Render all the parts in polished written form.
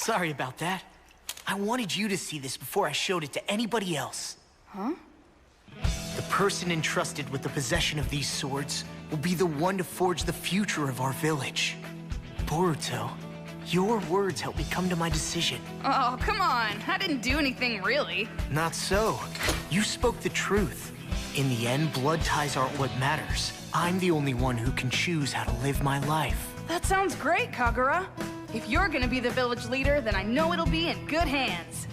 Sorry about that. I wanted you to see this before I showed it to anybody else. Huh? The person entrusted with the possession of these swords will be the one to forge the future of our village. Boruto, your words helped me come to my decision. Oh, come on. I didn't do anything, really. Not so. You spoke the truth. In the end, blood ties aren't what matters. I'm the only one who can choose how to live my life. That sounds great, Kagura. If you're gonna be the village leader, then I know it'll be in good hands.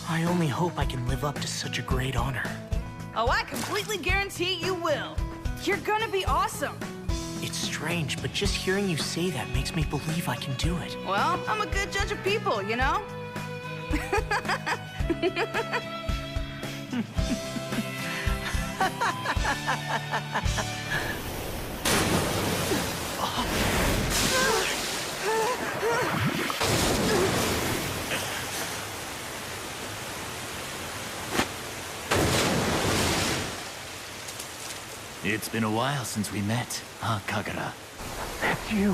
I only hope I can live up to such a great honor. Oh, I completely guarantee you will. You're gonna be awesome. It's strange, but just hearing you say that makes me believe I can do it. Well, I'm a good judge of people, you know? It's been a while since we met, huh, Kagura? That's you.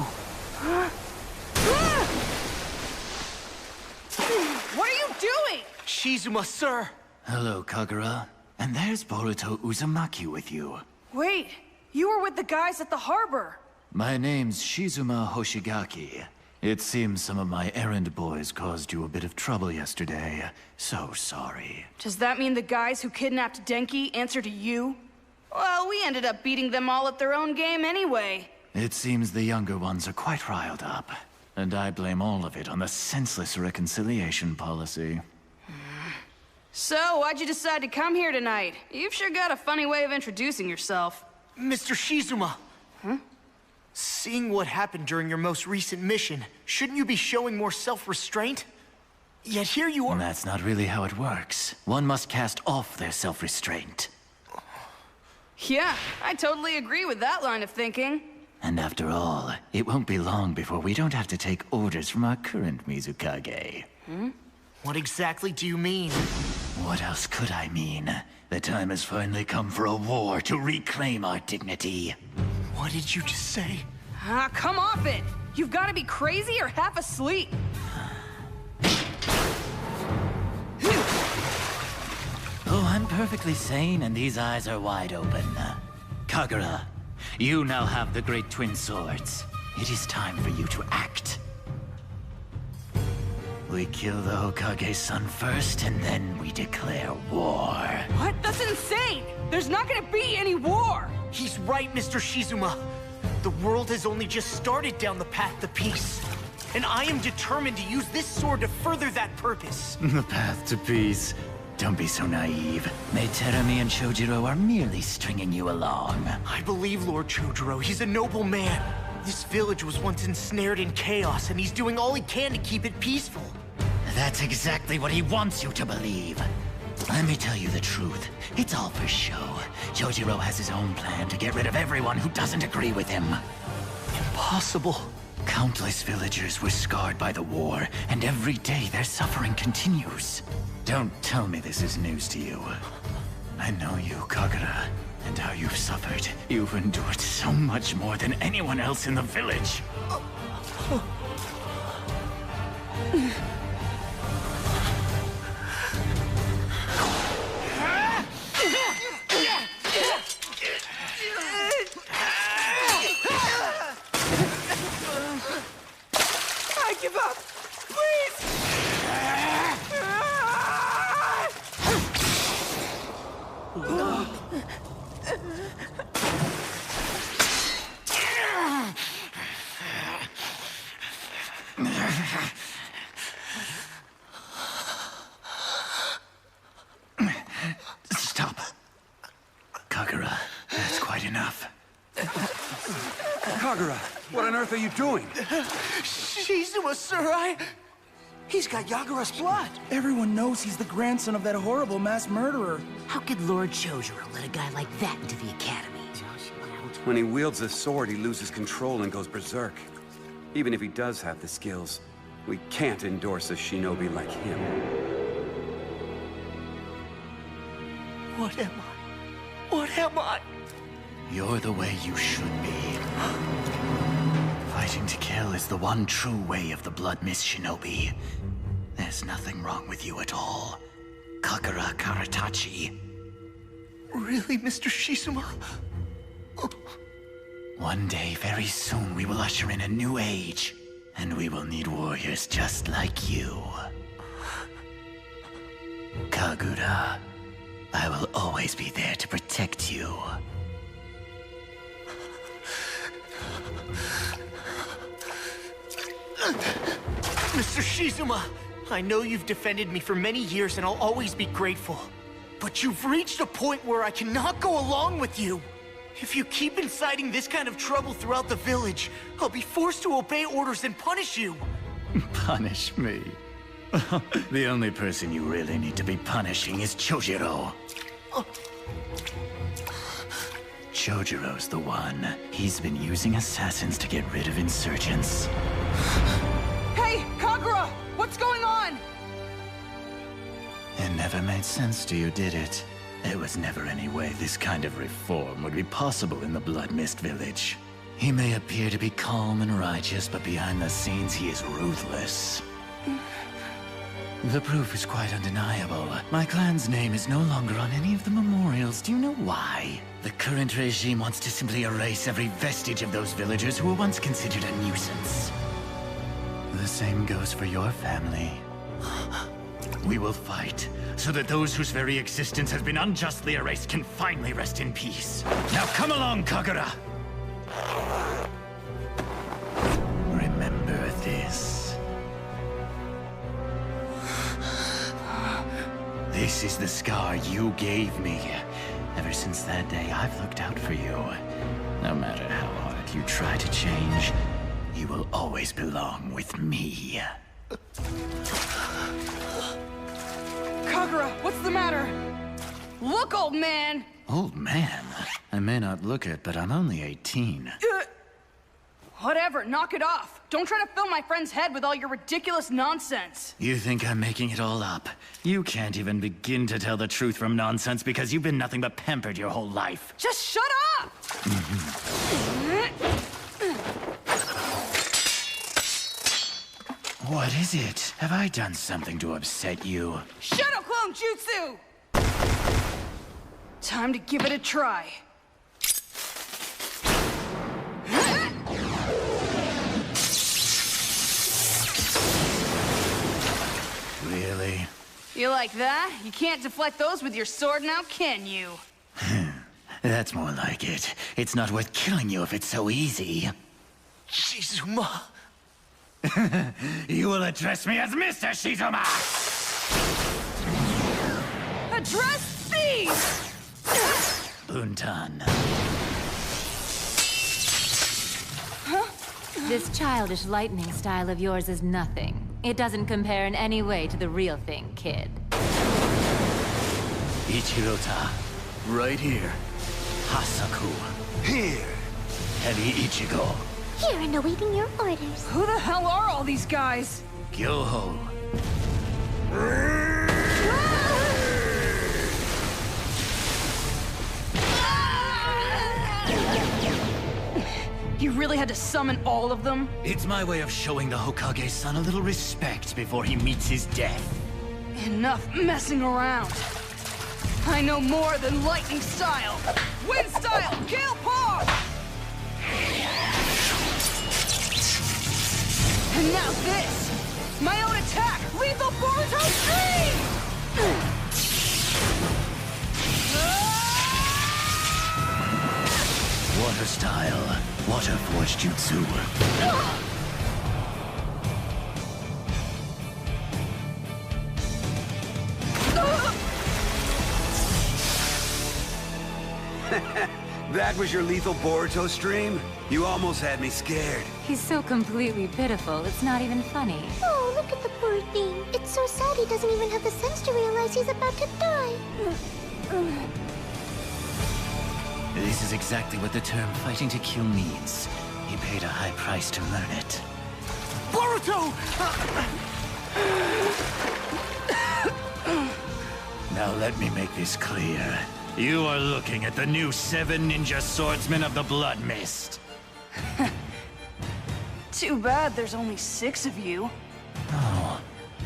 What are you doing? Shizuma, sir! Hello, Kagura. And there's Boruto Uzumaki with you. Wait, you were with the guys at the harbor. My name's Shizuma Hoshigaki. It seems some of my errand boys caused you a bit of trouble yesterday. So sorry. Does that mean the guys who kidnapped Denki answer to you? Well, we ended up beating them all at their own game anyway. It seems the younger ones are quite riled up. And I blame all of it on the senseless reconciliation policy. So, why'd you decide to come here tonight? You've sure got a funny way of introducing yourself. Mr. Shizuma! Huh? Seeing what happened during your most recent mission, shouldn't you be showing more self-restraint? Yet here you are— That's not really how it works. One must cast off their self-restraint. Yeah, I totally agree with that line of thinking. And after all, it won't be long before we don't have to take orders from our current Mizukage. What exactly do you mean? What else could I mean? The time has finally come for a war to reclaim our dignity. What did you just say? Ah, come off it! You've got to be crazy or half asleep. Oh, I'm perfectly sane and these eyes are wide open. Kagura, you now have the Great Twin Swords. It is time for you to act. We kill the Hokage's son first, and then we declare war. What? That's insane! There's not gonna be any war! He's right, Mr. Shizuma. The world has only just started down the path to peace. And I am determined to use this sword to further that purpose. The path to peace. Don't be so naive. Meiterami and Chojiro are merely stringing you along. I believe Lord Chojiro. He's a noble man. This village was once ensnared in chaos, and he's doing all he can to keep it peaceful. That's exactly what he wants you to believe. Let me tell you the truth. It's all for show. Chojiro has his own plan to get rid of everyone who doesn't agree with him. Impossible. Countless villagers were scarred by the war, and every day their suffering continues. Don't tell me this is news to you. I know you, Kagura, and how you've suffered. You've endured so much more than anyone else in the village. I give up! Please! Stop. Kagura, that's quite enough. Kagura, what on earth are you doing? Shizuma, sir, He's got Yagura's blood. Everyone knows he's the grandson of that horrible mass murderer. How could Lord Chojiro let a guy like that into the academy? When he wields a sword, he loses control and goes berserk. Even if he does have the skills, we can't endorse a shinobi like him. What am I? What am I? You're the way you should be. Fighting to kill is the one true way of the Blood Mist Shinobi. There's nothing wrong with you at all. Kagura Karatachi. Really, Mr. Shizuma? One day, very soon, we will usher in a new age. And we will need warriors just like you. Kagura, I will always be there to protect you. Mr. Shizuma, I know you've defended me for many years and I'll always be grateful. But you've reached a point where I cannot go along with you. If you keep inciting this kind of trouble throughout the village, I'll be forced to obey orders and punish you. Punish me? The only person you really need to be punishing is Chojiro. Chojiro's the one. He's been using assassins to get rid of insurgents. Hey, Kagura! What's going on? It never made sense to you, did it? There was never any way this kind of reform would be possible in the Blood Mist village. He may appear to be calm and righteous, but behind the scenes he is ruthless. The proof is quite undeniable. My clan's name is no longer on any of the memorials. Do you know why? The current regime wants to simply erase every vestige of those villagers who were once considered a nuisance. The same goes for your family. We will fight, so that those whose very existence has been unjustly erased can finally rest in peace. Now come along, Kagura! Remember this. This is the scar you gave me. Ever since that day, I've looked out for you. No matter how hard you try to change, you will always belong with me. Kagura, what's the matter? Look, old man! Old man? I may not look it, but I'm only 18. Whatever, knock it off. Don't try to fill my friend's head with all your ridiculous nonsense. You think I'm making it all up? You can't even begin to tell the truth from nonsense because you've been nothing but pampered your whole life. Just shut up! What is it? Have I done something to upset you? Shadow Clone Jutsu! Time to give it a try. Really? You like that? You can't deflect those with your sword now, can you? That's more like it. It's not worth killing you if it's so easy. Shizuma. You will address me as Mr. Shizuma! Address these! Buntan. This childish lightning style of yours is nothing. It doesn't compare in any way to the real thing, kid. Ichirota. Right here. Hasaku. Here. Heavy Ichigo. Here and awaiting your orders. Who the hell are all these guys? Gyoho. You really had to summon all of them? It's my way of showing the Hokage's son a little respect before he meets his death. Enough messing around. I know more than lightning style. Wind style, Gale Paw! And now this! My own attack! Lethal Boruto Stream! Water style. Water Forge Jutsu. That was your lethal Boruto stream? You almost had me scared. He's so completely pitiful, it's not even funny. Oh, look at the poor thing. It's so sad he doesn't even have the sense to realize he's about to die. This is exactly what the term fighting to kill means. He paid a high price to learn it. Boruto! Now let me make this clear. You are looking at the new 7 ninja swordsmen of the Blood Mist. Too bad there's only 6 of you. Oh,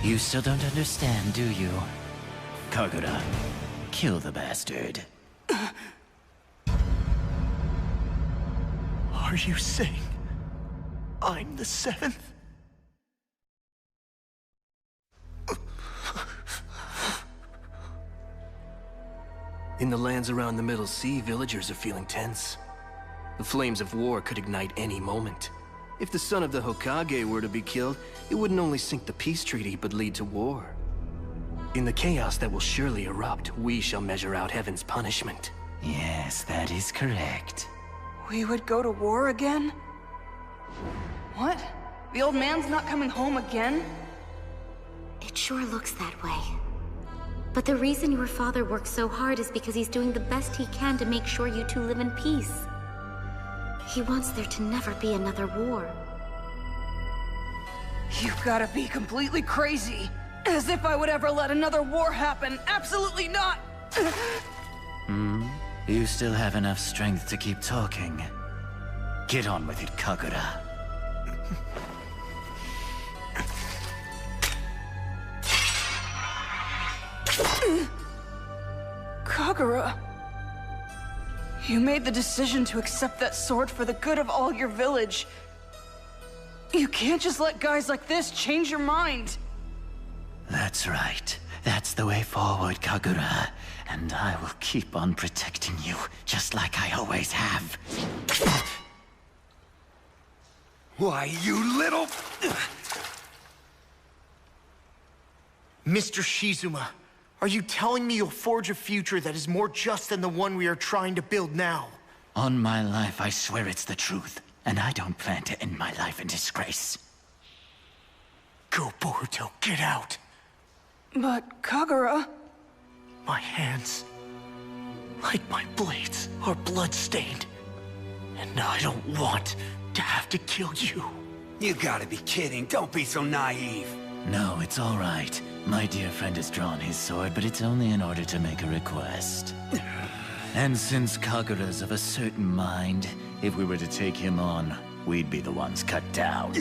You still don't understand, do you? Kagura, kill the bastard. Are you saying I'm the seventh? In the lands around the Middle Sea, villagers are feeling tense. The flames of war could ignite any moment. If the son of the Hokage were to be killed, it wouldn't only sink the peace treaty, but lead to war. In the chaos that will surely erupt, we shall measure out heaven's punishment. Yes, that is correct. We would go to war again? What? The old man's not coming home again? It sure looks that way. But the reason your father works so hard is because he's doing the best he can to make sure you two live in peace. He wants there to never be another war. You've gotta be completely crazy. As if I would ever let another war happen. Absolutely not! You still have enough strength to keep talking. Get on with it, Kagura. Kagura... You made the decision to accept that sword for the good of all your village. You can't just let guys like this change your mind. That's right. That's the way forward, Kagura. And I will keep on protecting you, just like I always have. Why, you little... Mr. Shizuma, are you telling me you'll forge a future that is more just than the one we are trying to build now? On my life, I swear it's the truth. And I don't plan to end my life in disgrace. Go, Boruto, get out. But, Kagura... My hands, like my blades, are blood-stained. And I don't want to have to kill you. You gotta be kidding. Don't be so naive. No, it's all right. My dear friend has drawn his sword, but it's only in order to make a request. And since Kagura's of a certain mind, if we were to take him on, we'd be the ones cut down.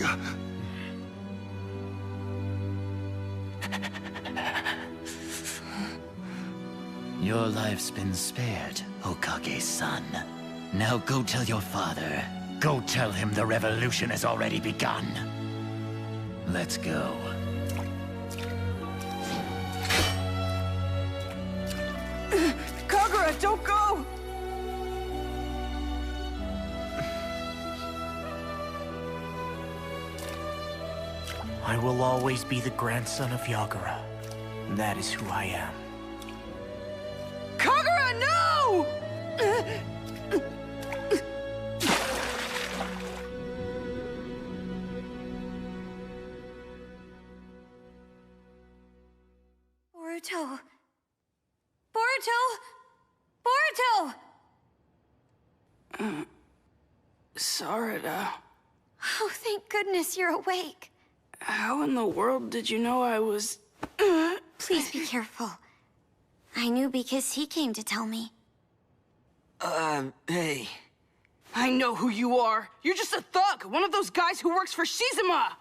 Your life's been spared, Hokage's son. Now go tell your father. Go tell him the revolution has already begun. Let's go. Kagura, don't go! I will always be the grandson of Yagura. That is who I am. Kagura, no! Boruto! Boruto! Boruto! Sarada, Oh, thank goodness you're awake. how in the world did you know I was... Please be careful. I knew because he came to tell me. Hey. I know who you are. You're just a thug, one of those guys who works for Shizuma!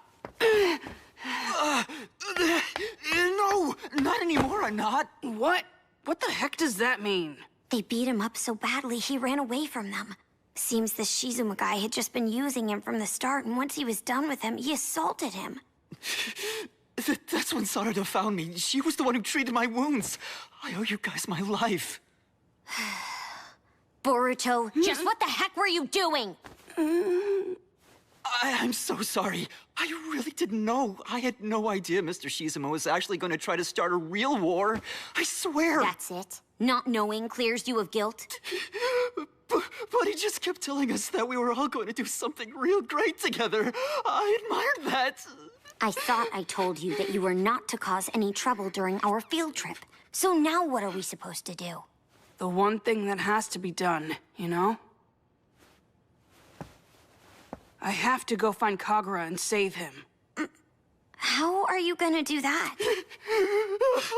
No, not anymore, I'm not. What? What the heck does that mean? They beat him up so badly he ran away from them. Seems the Shizuma guy had just been using him from the start, and once he was done with him, he assaulted him. That's when Sarada found me. She was the one who treated my wounds. I owe you guys my life. Boruto, just what the heck were you doing? I'm so sorry. I really didn't know. I had no idea Mr. Shizuma was actually going to try to start a real war. I swear. That's it? Not knowing clears you of guilt? But he just kept telling us that we were all going to do something real great together. I admired that. I thought I told you that you were not to cause any trouble during our field trip. So now what are we supposed to do? The one thing that has to be done, you know? I have to go find Kagura and save him. How are you gonna do that?